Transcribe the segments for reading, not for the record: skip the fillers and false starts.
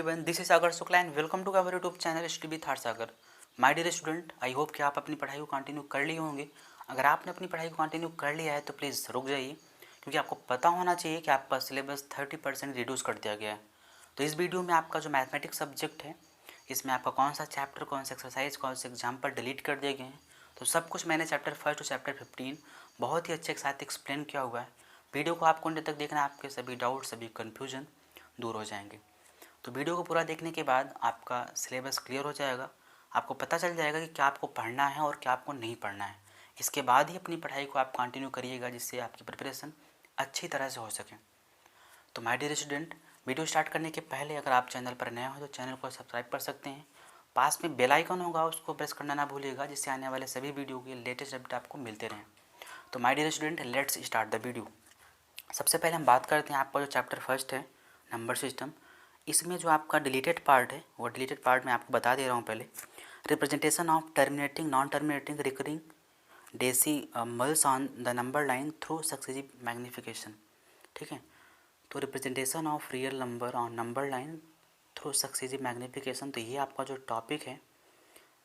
Everyone, this is Sagar Shukla and welcome to our YouTube channel study with Sagar. My dear student, I hope कि आप अपनी पढ़ाई को continue कर लिए होंगे। अगर आपने अपनी पढ़ाई को कंटिन्यू कर लिया है तो प्लीज़ रुक जाइए, क्योंकि आपको पता होना चाहिए कि आपका सिलेबस 30% रिड्यूस कर दिया गया है। तो इस वीडियो में आपका जो मैथमेटिक्स सब्जेक्ट है, इसमें आपका कौन सा चैप्टर, कौन सा एक्सरसाइज, कौन से एग्जाम्पल डिलीट कर दिए गए हैं, तो सब कुछ मैंने चैप्टर फर्स्ट और चैप्टर 15 बहुत ही अच्छे के साथ एक्सप्लेन किया हुआ है। वीडियो को आपको अंत तक देखना, आपके सभी डाउट, सभी कन्फ्यूजन दूर हो जाएंगे। तो वीडियो को पूरा देखने के बाद आपका सिलेबस क्लियर हो जाएगा, आपको पता चल जाएगा कि क्या आपको पढ़ना है और क्या आपको नहीं पढ़ना है। इसके बाद ही अपनी पढ़ाई को आप कंटिन्यू करिएगा, जिससे आपकी प्रिपरेशन अच्छी तरह से हो सके। तो my dear student, video start करने के पहले अगर आप चैनल पर नए हो तो चैनल को सब्सक्राइब कर सकते हैं। पास में बेल आइकन होगा, उसको प्रेस करना ना भूलिएगा, जिससे आने वाले सभी वीडियो के लेटेस्ट अपडेट आपको मिलते रहें। तो my dear student, let's start the video. सबसे पहले हम बात करते हैं आपका जो चैप्टर फर्स्ट है, नंबर सिस्टम। इसमें जो आपका डिलीटेड पार्ट है, वो डिलीटेड पार्ट मैं आपको बता दे रहा हूँ पहले। Representation of terminating, non terminating, recurring decimals on the number line through successive magnification. ठीक है, तो representation of real number on number line through successive magnification, तो ये आपका जो टॉपिक है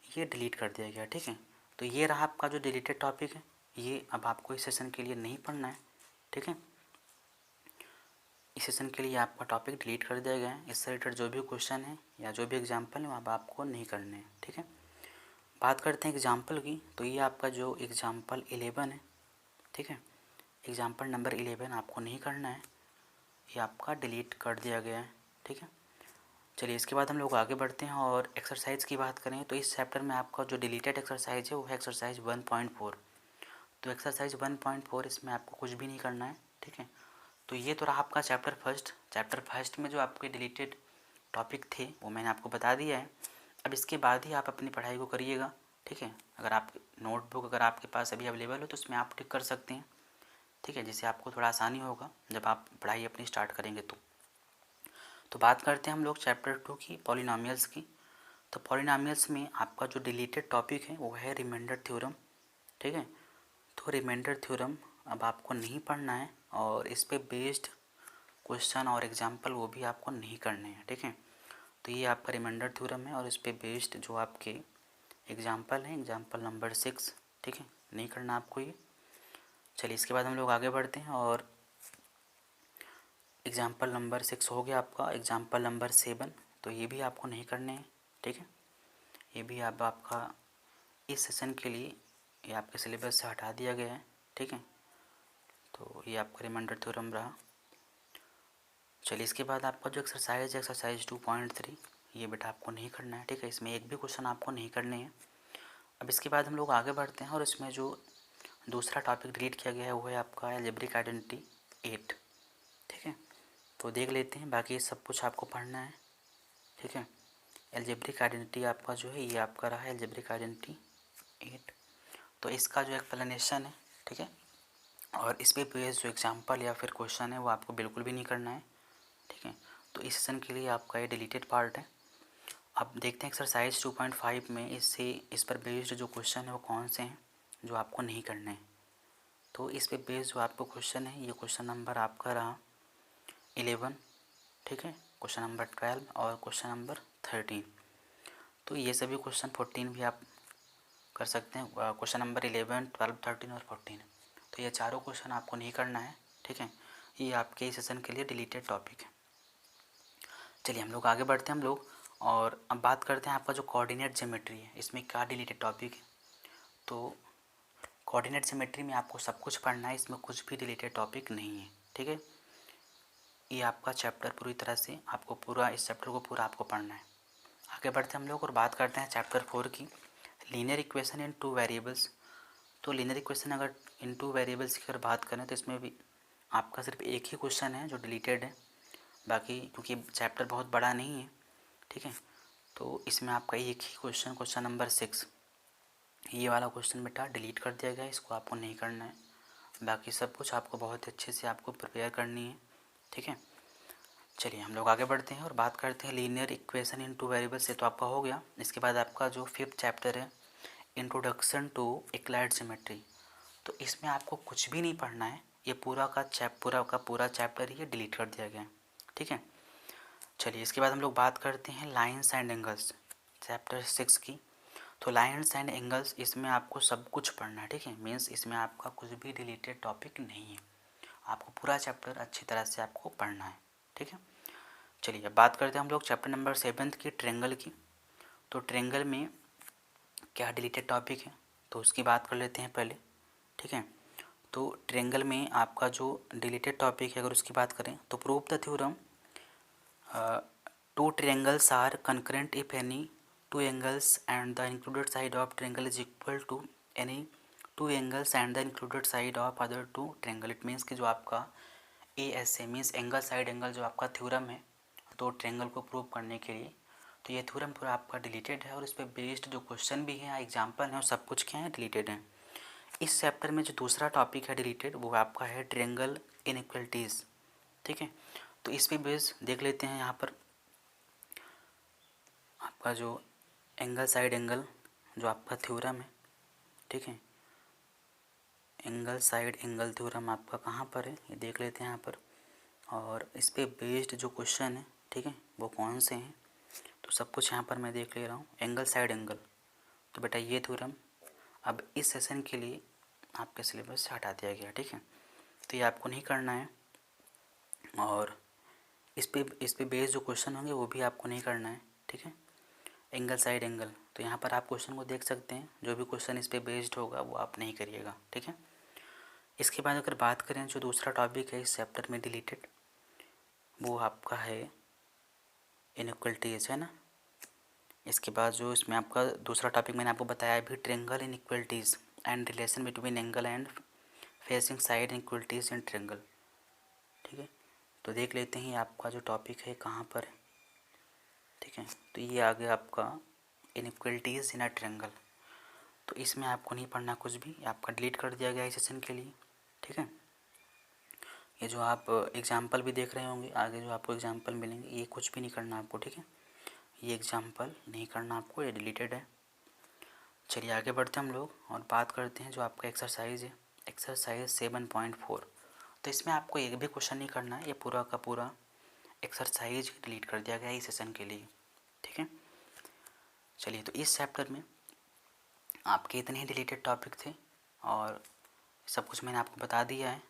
ये डिलीट कर दिया गया। ठीक है, तो ये रहा आपका जो डिलीटेड टॉपिक है, ये अब आपको इस सेशन के लिए नहीं पढ़ना है। ठीक है, इस सेशन के लिए आपका टॉपिक डिलीट कर दिया गया है। इससे रिलेटेड जो भी क्वेश्चन है या जो भी एग्जाम्पल है वो अब आपको नहीं करने हैं। ठीक है, बात करते हैं एग्जाम्पल की। तो ये आपका जो एग्जाम्पल 11 है, ठीक है, एग्जाम्पल नंबर 11 आपको नहीं करना है, ये आपका डिलीट कर दिया गया है। ठीक है, चलिए इसके बाद हम लोग आगे बढ़ते हैं और एक्सरसाइज की बात करें तो इस चैप्टर में आपका जो डिलीटेड एक्सरसाइज है वो है एक्सरसाइज 1.4। तो एक्सरसाइज 1.4 इसमें आपको कुछ भी नहीं करना है। ठीक है, तो ये तो रहा आपका चैप्टर फर्स्ट। चैप्टर फर्स्ट में जो आपके डिलीटेड टॉपिक थे वो मैंने आपको बता दिया है। अब इसके बाद ही आप अपनी पढ़ाई को करिएगा। ठीक है, अगर आप नोटबुक अगर आपके पास अभी अवेलेबल हो तो उसमें आप टिक कर सकते हैं। ठीक है, जिससे आपको थोड़ा आसानी होगा जब आप पढ़ाई अपनी स्टार्ट करेंगे तो बात करते हैं हम लोग चैप्टर 2 की, पॉलिनॉमियल्स की। तो पॉलिनॉमियल्स में आपका जो डिलीटेड टॉपिक है वो है रिमाइंडर थ्योरम। ठीक है, तो रिमाइंडर थ्योरम अब आपको नहीं पढ़ना है और इस पे बेस्ड क्वेश्चन और एग्जाम्पल वो भी आपको नहीं करने हैं। ठीक है, तो ये आपका रिमाइंडर थ्योरम है और इस पे बेस्ड जो आपके एग्जाम्पल हैं, एग्जाम्पल नंबर 6। ठीक है, नहीं करना आपको ये। चलिए इसके बाद हम लोग आगे बढ़ते हैं और एग्जाम्पल नंबर 6 हो गया आपका। एग्जाम्पल नंबर 7, तो ये भी आपको नहीं करने हैं। ठीक है, ये भी अब आपका इस सेशन के लिए ये आपके सिलेबस से हटा दिया गया है। ठीक है, तो ये आपका रिमाइंडर थ्योरम रहा। चलिए इसके बाद आपका जो एक्सरसाइज है, एक्सरसाइज 2.3, ये बेटा आपको नहीं करना है। ठीक है, इसमें एक भी क्वेश्चन आपको नहीं करने हैं। अब इसके बाद हम लोग आगे बढ़ते हैं और इसमें जो दूसरा टॉपिक डिलीट किया गया है वो है आपका अलजेब्रिक आइडेंटिटी 8। ठीक है, तो देख लेते हैं, बाकी सब कुछ आपको पढ़ना है। ठीक है, अलजेब्रिक आइडेंटिटी आपका जो है ये आपका रहा है अलजेब्रिक आइडेंटिटी 8। तो इसका जो एक्सप्लेनेशन है, ठीक है, और इस पे बेस्ड जो एग्जाम्पल या फिर क्वेश्चन है वो आपको बिल्कुल भी नहीं करना है। ठीक है, तो इस सेशन के लिए आपका ये डिलीटेड पार्ट है। अब देखते हैं एक्सरसाइज 2.5 में इससे इस पर बेस्ड जो क्वेश्चन है वो कौन से हैं जो आपको नहीं करने हैं। तो इस पे बेस्ड जो आपको क्वेश्चन है, ये क्वेश्चन नंबर आपका रहा 11। ठीक है, क्वेश्चन नंबर 12 और क्वेश्चन नंबर 13। तो ये सभी क्वेश्चन 14 भी आप कर सकते हैं। क्वेश्चन नंबर 11, 12, 13 और 14, तो ये चारों क्वेश्चन आपको नहीं करना है। ठीक है, ये आपके इस सेशन के लिए डिलीटेड टॉपिक है। चलिए हम लोग आगे बढ़ते हैं हम लोग और अब बात करते हैं आपका जो कोऑर्डिनेट ज्योमेट्री है, इसमें क्या डिलीटेड टॉपिक है। तो कोऑर्डिनेट ज्योमेट्री में आपको सब कुछ पढ़ना है, इसमें कुछ भी डिलीटेड टॉपिक नहीं है। ठीक है, ये आपका चैप्टर पूरी तरह से आपको पूरा इस चैप्टर को पूरा आपको पढ़ना है। आगे बढ़ते हैं हम लोग और बात करते हैं चैप्टर 4 की, लीनियर इक्वेशन इन 2 वेरिएबल्स। तो लीनियर इक्वेशन अगर इन 2 वेरिएबल्स की अगर बात करें तो इसमें भी आपका सिर्फ एक ही क्वेश्चन है जो डिलीटेड है, बाकी क्योंकि चैप्टर बहुत बड़ा नहीं है। ठीक है, तो इसमें आपका एक ही क्वेश्चन, क्वेश्चन नंबर 6, ये वाला क्वेश्चन बेटा डिलीट कर दिया गया है, इसको आपको नहीं करना है। बाकी सब कुछ आपको बहुत अच्छे से आपको प्रिपेयर करनी है। ठीक है, चलिए हम लोग आगे बढ़ते हैं और बात करते हैं लीनियर इक्वेशन इन 2 वेरिएबल्स से, तो आपका हो गया। इसके बाद आपका जो 5th चैप्टर है, इंट्रोडक्शन टू एक्लाइड ज्योमेट्री, तो इसमें आपको कुछ भी नहीं पढ़ना है, ये पूरा का पूरा चैप्टर ही डिलीट कर दिया गया है। ठीक है, चलिए इसके बाद हम लोग बात करते हैं लाइन्स एंड एंगल्स, चैप्टर 6 की। तो लाइन्स एंड एंगल्स इसमें आपको सब कुछ पढ़ना है, ठीक है। मीन्स इसमें आपका कुछ भी रिलेटेड टॉपिक नहीं है, आपको पूरा चैप्टर अच्छी तरह से आपको पढ़ना है, ठीक है। चलिए अब बात करते हैं हम लोग चैप्टर नंबर 7 की, ट्रेंगल की। तो ट्रेंगल में क्या डिलीटेड टॉपिक है तो उसकी बात कर लेते हैं पहले, ठीक है। तो ट्रेंगल में आपका जो डिलीटेड टॉपिक है अगर उसकी बात करें तो prove the theorem two triangles are concurrent if any two angles and the included side of triangle is equal to any two angles and the included side of other two triangle. It means कि जो आपका ASA means angle side angle जो आपका theorem है तो triangle को prove करने के लिए, तो ये थ्योरम पूरा आपका डिलीटेड है और इस पर बेस्ड जो क्वेश्चन भी हैं एग्जाम्पल हैं और सब कुछ क्या है डिलीटेड हैं। इस चैप्टर में जो दूसरा टॉपिक है डिलीटेड वो आपका है ट्रेंगल इनइक्वलिटीज़, ठीक है। तो इस पे बेस देख लेते हैं। यहाँ पर आपका जो एंगल साइड एंगल जो आपका थ्योरम है, ठीक है, एंगल साइड एंगल थ्योरम आपका कहाँ पर है ये देख लेते हैं यहाँ पर। और इस पे बेस्ड जो क्वेश्चन है, ठीक है, वो कौन से हैं तो सब कुछ यहाँ पर मैं देख ले रहा हूँ। एंगल साइड एंगल तो बेटा ये थ्योरम अब इस सेशन के लिए आपके सिलेबस से हटा दिया गया, ठीक है। तो ये आपको नहीं करना है और इस पे बेस्ड जो क्वेश्चन होंगे वो भी आपको नहीं करना है, ठीक है। एंगल साइड एंगल तो यहाँ पर आप क्वेश्चन को देख सकते हैं, जो भी क्वेश्चन इस पे बेस्ड होगा वो आप नहीं करिएगा, ठीक है। इसके बाद अगर बात करें जो दूसरा टॉपिक है इस चैप्टर में डिलीटेड वो आपका है इनइक्वलिटीज़, है ना। इसके बाद जो इसमें आपका दूसरा टॉपिक मैंने आपको बताया अभी triangle inequalities and relation between angle and facing side inequalities in triangle, ठीक है। तो देख लेते हैं आपका जो टॉपिक है कहाँ पर है, ठीक है। तो ये आ गया आपका इनइक्वलिटीज़ इन अ ट्रेंगल। तो इसमें आपको नहीं पढ़ना कुछ भी, आपका डिलीट कर दिया गया इस सेशन के लिए, ठीक है। ये जो आप एग्जाम्पल भी देख रहे होंगे आगे जो आपको एग्जाम्पल मिलेंगे ये कुछ भी नहीं करना आपको, ठीक है। ये एग्जाम्पल नहीं करना आपको, ये डिलीटेड है। चलिए आगे बढ़ते हैं हम लोग और बात करते हैं जो आपका एक्सरसाइज है, एक्सरसाइज 7.4। तो इसमें आपको एक भी क्वेश्चन नहीं करना है, ये पूरा का पूरा एक्सरसाइज डिलीट कर दिया गया है इस सेशन के लिए, ठीक है। चलिए तो इस चैप्टर में आपके इतने ही डिलीटेड टॉपिक थे और सब कुछ मैंने आपको बता दिया है,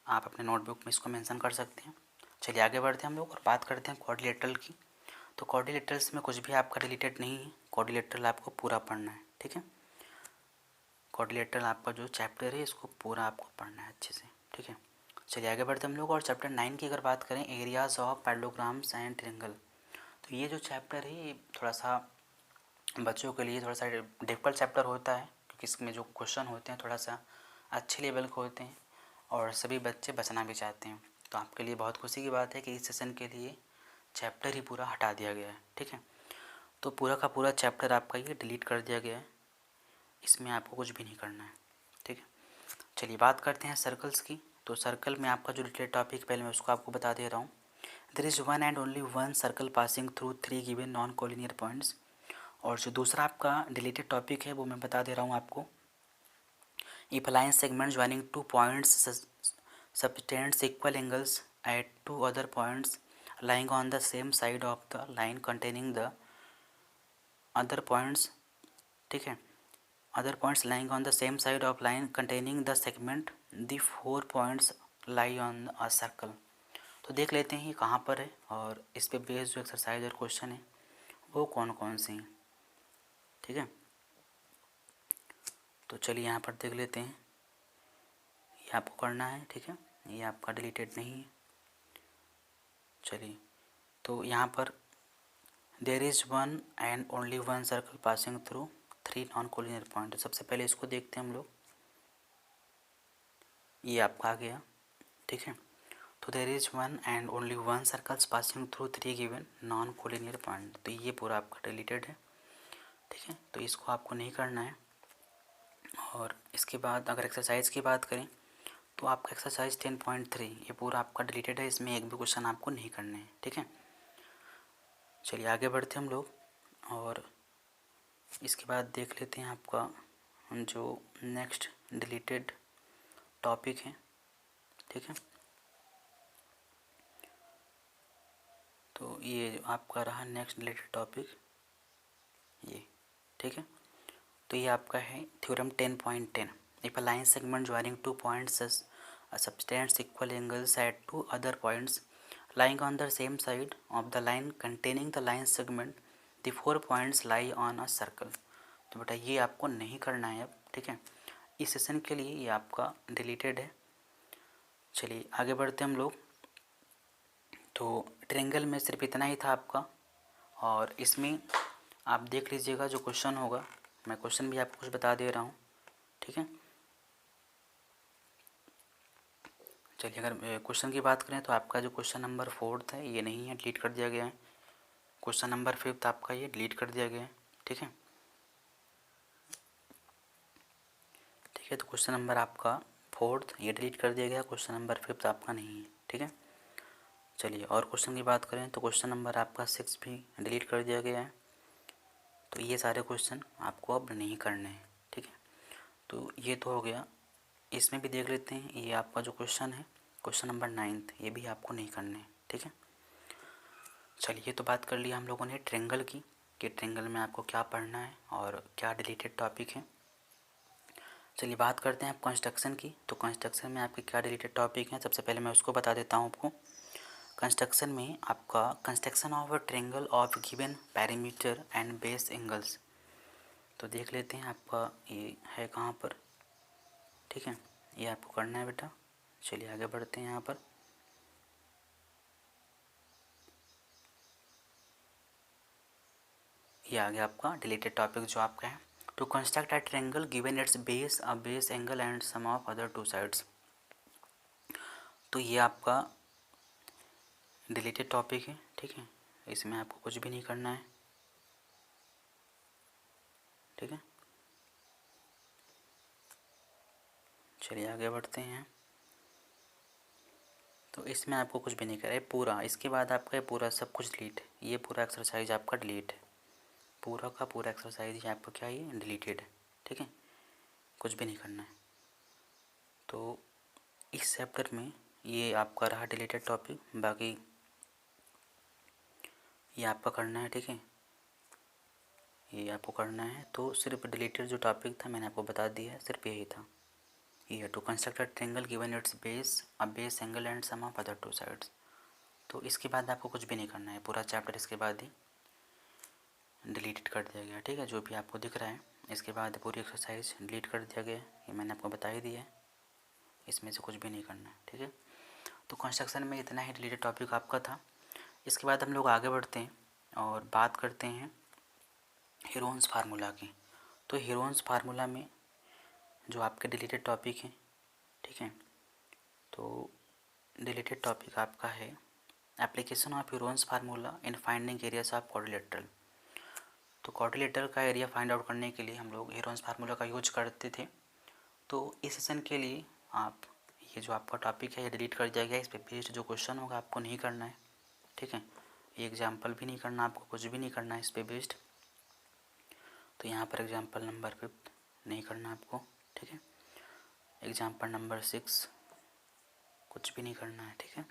आप अपने नोटबुक में इसको मेंशन कर सकते हैं। चलिए आगे बढ़ते हैं हम लोग और बात करते हैं क्वाड्रिलेटरल की। तो क्वाड्रिलेटरल्स में कुछ भी आपका रिलेटेड नहीं है, क्वाड्रिलेटरल आपको पूरा पढ़ना है, ठीक है। क्वाड्रिलेटरल आपका जो चैप्टर है इसको पूरा आपको पढ़ना है अच्छे से, ठीक है। चलिए आगे बढ़ते हैं हम लोग और चैप्टर 9 की अगर बात करें areas of parallelograms and triangle. तो ये जो चैप्टर है ये थोड़ा सा बच्चों के लिए थोड़ा सा डिफिकल्ट चैप्टर होता है क्योंकि इसमें जो क्वेश्चन होते हैं थोड़ा सा अच्छे लेवल के होते हैं और सभी बच्चे बचना भी चाहते हैं। तो आपके लिए बहुत खुशी की बात है कि इस सेशन के लिए चैप्टर ही पूरा हटा दिया गया है, ठीक है। तो पूरा का पूरा चैप्टर आपका ये डिलीट कर दिया गया है, इसमें आपको कुछ भी नहीं करना है, ठीक है। चलिए बात करते हैं सर्कल्स की। तो सर्कल में आपका जो रिलेटेड टॉपिक पहले मैं उसको आपको बता दे रहा हूँ। There is one and only one circle passing through 3 given non collinear points. और जो दूसरा आपका डिलीटेड टॉपिक है वो मैं बता दे रहा हूँ आपको। If a line segment joining 2 points subtends equal angles at 2 other points lying on the same side of the line containing the other points, ठीक है, other points lying on the same side of line containing the segment, the 4 points lie on a circle। तो देख लेते हैं ये कहाँ पर है और इस पे बेस्ड जो एक्सरसाइज और क्वेश्चन है वो कौन कौन से हैं, ठीक है। तो चलिए यहाँ पर देख लेते हैं, ये आपको करना है, ठीक है, ये आपका डिलीटेड नहीं है। चलिए तो यहाँ पर there is one and only one circle passing through 3 non collinear point. सबसे पहले इसको देखते हैं हम लोग, ये आपका आ गया, ठीक है। तो there is one and only one circles passing through 3 given non collinear point. तो ये पूरा आपका डिलीटेड है, ठीक है। तो इसको आपको नहीं करना है। और इसके बाद अगर एक्सरसाइज की बात करें तो आपका एक्सरसाइज 10.3 ये पूरा आपका डिलीटेड है, इसमें एक भी क्वेश्चन आपको नहीं करने हैं, ठीक है। चलिए आगे बढ़ते हम लोग और इसके बाद देख लेते हैं आपका जो नेक्स्ट डिलीटेड टॉपिक है, ठीक है। तो ये आपका रहा नेक्स्ट रिलेटेड टॉपिक ये, ठीक है। तो ये आपका है theorem 10.10। If a line segment joining 2 points a subtends equal angles at two other points lying on the same side of the line containing the line segment, the 4 points lie on a circle। तो बेटा ये आपको नहीं करना है अब, ठीक है। इस सेशन के लिए ये आपका डिलीटेड है। चलिए आगे बढ़ते हम लोग। तो ट्रेंगल में सिर्फ इतना ही था आपका, और इसमें आप देख लीजिएगा जो क्वेश्चन होगा, मैं क्वेश्चन भी आपको कुछ बता दे रहा हूँ, ठीक है। चलिए अगर क्वेश्चन की बात करें तो आपका जो क्वेश्चन नंबर 4 है ये नहीं है, डिलीट कर दिया गया है। क्वेश्चन नंबर 5 आपका ये डिलीट कर दिया गया है, ठीक है। ठीक है, तो क्वेश्चन नंबर आपका 4 ये डिलीट कर दिया गया, क्वेश्चन नंबर 5 आपका नहीं है, ठीक है। चलिए और क्वेश्चन की बात करें तो क्वेश्चन नंबर आपका 6 भी डिलीट कर दिया गया है। तो ये सारे क्वेश्चन आपको अब नहीं करने हैं, ठीक है। तो ये तो हो गया। इसमें भी देख लेते हैं, ये आपका जो क्वेश्चन है क्वेश्चन नंबर 9 ये भी आपको नहीं करने हैं, ठीक है। चलिए तो बात कर लिया हम लोगों ने ट्रेंगल की, कि ट्रेंगल में आपको क्या पढ़ना है और क्या डिलीटेड टॉपिक है। चलिए बात करते हैं आप कंस्ट्रक्शन की। तो कंस्ट्रक्शन में आपके क्या डिलीटेड टॉपिक हैं, सबसे पहले मैं उसको बता देता हूँ आपको। कंस्ट्रक्शन में आपका construction of a triangle of given parameter and base angles. तो देख लेते हैं आपका ये है कहाँ पर, ठीक है। ये आपको करना है बेटा। चलिए आगे बढ़ते हैं यहाँ पर। ये आ गया आपका डिलीटेड टॉपिक जो आपका है, to construct a triangle given its base a base angle and sum of other two sides. तो ये आपका डिलीटेड टॉपिक है, ठीक है। इसमें आपको कुछ भी नहीं करना है, ठीक है। चलिए आगे बढ़ते हैं। तो इसमें आपको कुछ भी नहीं करना है पूरा, इसके बाद आपका ये पूरा सब कुछ डिलीट है, ये पूरा एक्सरसाइज आपका डिलीट है, पूरा का पूरा एक्सरसाइज ये आपका क्या है, ये डिलीटेड है, ठीक है। कुछ भी नहीं करना है। तो इस चैप्टर में ये आपका रहा डिलीटेड टॉपिक, बाकी ये आपका करना है, ठीक है। ये आपको करना है। तो सिर्फ डिलीटेड जो टॉपिक था मैंने आपको बता दिया है, सिर्फ यही था। ये to construct a triangle given its base a base angle and sum of other two sides. तो इसके बाद आपको कुछ भी नहीं करना है, पूरा चैप्टर इसके बाद ही डिलीट कर दिया गया, ठीक है। जो भी आपको दिख रहा है इसके बाद पूरी एक्सरसाइज डिलीट कर दिया गया, ये मैंने आपको बता ही दिया है। इसमें से कुछ भी नहीं करना है, ठीक है। तो कंस्ट्रक्शन में इतना ही रिलेटेड टॉपिक आपका था। इसके बाद हम लोग आगे बढ़ते हैं और बात करते हैं हीरोन्स फार्मूला की। तो हीरोन्स फार्मूला में जो आपके डिलीटेड टॉपिक हैं, ठीक है। तो डिलीटेड टॉपिक आपका है application of Heron's formula in finding areas of quadrilateral. तो क्वाड्रिलेटरल का एरिया फाइंड आउट करने के लिए हम लोग हीरोन्स फार्मूला का यूज करते थे। तो इस सेशन के लिए आप ये जो आपका टॉपिक है ये डिलीट कर दिया गया, इस पे बेस्ड जो क्वेश्चन होगा आपको नहीं करना है, ठीक है। ये एग्जाम्पल भी नहीं करना, आपको कुछ भी नहीं करना है इस पे बेस्ड। तो यहाँ पर एग्जाम्पल नंबर 5 नहीं करना आपको, ठीक है। एग्जाम्पल नंबर 6 कुछ भी नहीं करना है, ठीक है।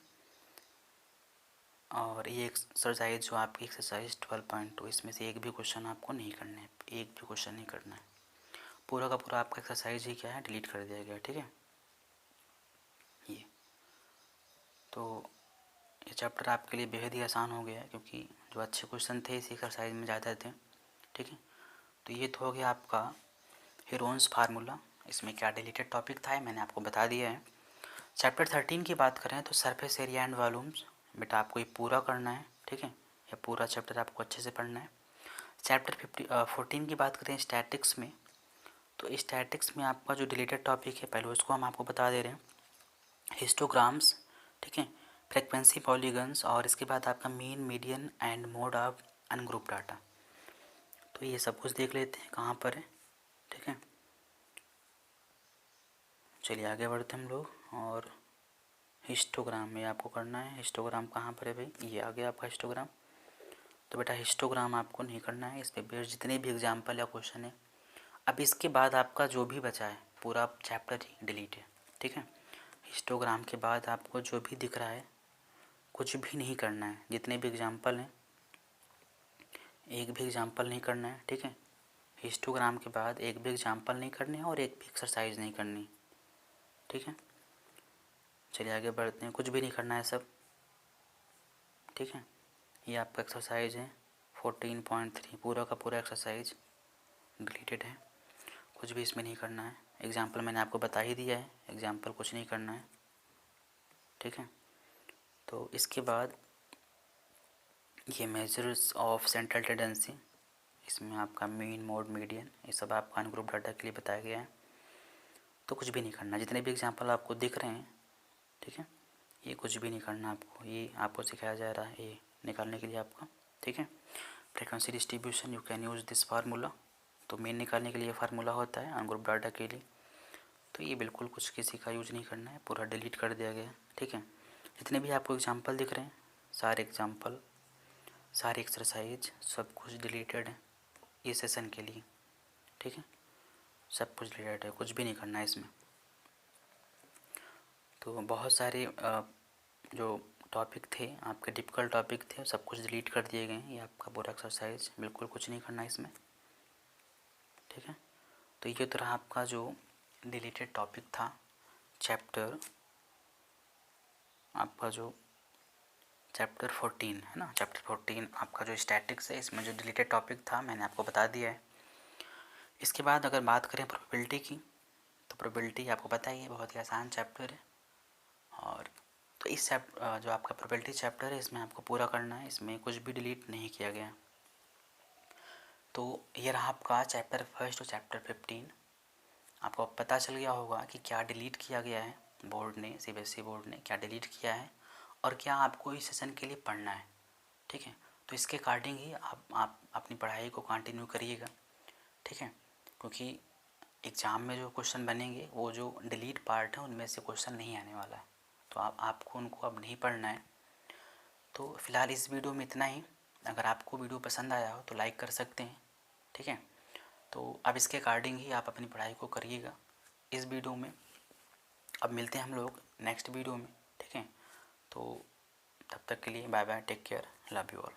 और ये एक्सरसाइज जो आपकी एक्सरसाइज 12.2 इसमें से एक भी क्वेश्चन आपको नहीं करना है, एक भी क्वेश्चन नहीं करना है। पूरा का पूरा आपका एक्सरसाइज ही क्या है, डिलीट कर दिया गया, ठीक है। ये तो ये चैप्टर आपके लिए बेहद ही आसान हो गया है, क्योंकि जो अच्छे क्वेश्चन थे इसी एक्सरसाइज में ज़्यादा थे, ठीक है। तो ये तो हो गया आपका हीरोन्स फार्मूला। इसमें क्या डिलीटेड टॉपिक था मैंने आपको बता दिया है। चैप्टर 13 की बात करें तो सरफेस एरिया एंड वॉल्यूम्स, बेटा आपको ये पूरा करना है, ठीक है। ये पूरा चैप्टर आपको अच्छे से पढ़ना है। चैप्टर 14 की बात करें स्टैटिक्स में, तो स्टैटिक्स में आपका जो डिलीटेड टॉपिक है पहले उसको हम आपको बता दे रहे हैं, हिस्टोग्राम्स, ठीक है, फ्रीक्वेंसी पॉलीगन्स, और इसके बाद आपका mean median and mode of ungroup data. तो ये सब कुछ देख लेते हैं कहाँ पर है, ठीक है। चलिए आगे बढ़ते हम लोग। और हिस्टोग्राम में आपको करना है, हिस्टोग्राम कहाँ पर है भाई, ये आ गया आपका हिस्टोग्राम। तो बेटा हिस्टोग्राम आपको नहीं करना है, इस पे बेस्ड जितने भी एग्जाम्पल या क्वेश्चन है। अब इसके बाद आपका जो भी बचा है पूरा चैप्टर ही डिलीट है, ठीक है। हिस्टोग्राम के बाद आपको जो भी दिख रहा है कुछ भी नहीं करना है, जितने भी एग्जाम्पल हैं एक भी एग्जाम्पल नहीं करना है, ठीक है। हिस्टोग्राम के बाद एक भी एग्जाम्पल नहीं करने हैं और एक भी एक्सरसाइज नहीं करनी, ठीक है। चलिए आगे बढ़ते हैं, कुछ भी नहीं करना है सब, ठीक है। ये आपका एक्सरसाइज है 14.3, पूरा का पूरा एक्सरसाइज डिलीटेड है, कुछ भी इसमें नहीं करना है। एग्जाम्पल मैंने आपको बता ही दिया है, एग्जाम्पल कुछ नहीं करना है, ठीक है। तो इसके बाद ये मेजर्स ऑफ सेंट्रल टेंडेंसी, इसमें आपका मीन मोड मीडियन ये सब आपका अनग्रुप डाटा के लिए बताया गया है। तो कुछ भी नहीं करना, जितने भी एग्जाम्पल आपको दिख रहे हैं, ठीक है, ये कुछ भी नहीं करना आपको, ये आपको सिखाया जा रहा है ये निकालने के लिए आपका, ठीक है। Frequency distribution you can use this formula, तो मीन निकालने के लिए फार्मूला होता है अनग्रुप डाटा के लिए। तो ये बिल्कुल कुछ किसी का यूज नहीं करना है, पूरा डिलीट कर दिया गया है, ठीक है। जितने भी आपको एग्जाम्पल दिख रहे हैं सारे एग्जाम्पल सारी एक्सरसाइज सब कुछ डिलीटेड है इस सेशन के लिए, ठीक है। सब कुछ डिलीटेड है, कुछ भी नहीं करना है इसमें। तो बहुत सारे जो टॉपिक थे आपके डिफ़िकल्ट टॉपिक थे सब कुछ डिलीट कर दिए गए हैं। ये आपका पूरा एक्सरसाइज, बिल्कुल कुछ नहीं करना है इसमें, ठीक है। तो ये तरह आपका जो डिलीटेड टॉपिक था चैप्टर, आपका जो चैप्टर 14 है ना, चैप्टर 14 आपका जो स्टैटिक्स है, इसमें जो डिलीटेड टॉपिक था मैंने आपको बता दिया है। इसके बाद अगर बात करें प्रोबेबिलिटी की, तो प्रोबेबिलिटी आपको पता ही है बहुत ही आसान चैप्टर है। और तो इस जो आपका प्रोबेबिलिटी चैप्टर है इसमें आपको पूरा करना है, इसमें कुछ भी डिलीट नहीं किया गया। तो ये रहा आपका चैप्टर फर्स्ट और चैप्टर 15। आपको पता चल गया होगा कि क्या डिलीट किया गया है, बोर्ड ने सीबीएसई बोर्ड ने क्या डिलीट किया है और क्या आपको इस सेशन के लिए पढ़ना है, ठीक है। तो इसके अकॉर्डिंग ही आप अपनी पढ़ाई को कंटिन्यू करिएगा, ठीक है। क्योंकि एग्ज़ाम में जो क्वेश्चन बनेंगे वो जो डिलीट पार्ट है उनमें से क्वेश्चन नहीं आने वाला है, तो आपको उनको अब नहीं पढ़ना है। तो फ़िलहाल इस वीडियो में इतना ही। अगर आपको वीडियो पसंद आया हो तो लाइक कर सकते हैं, ठीक है। तो अब इसके अकॉर्डिंग ही आप अपनी पढ़ाई को करिएगा इस वीडियो में। अब मिलते हैं हम लोग नेक्स्ट वीडियो में, ठीक है। तो तब तक के लिए bye bye, take care, love you all.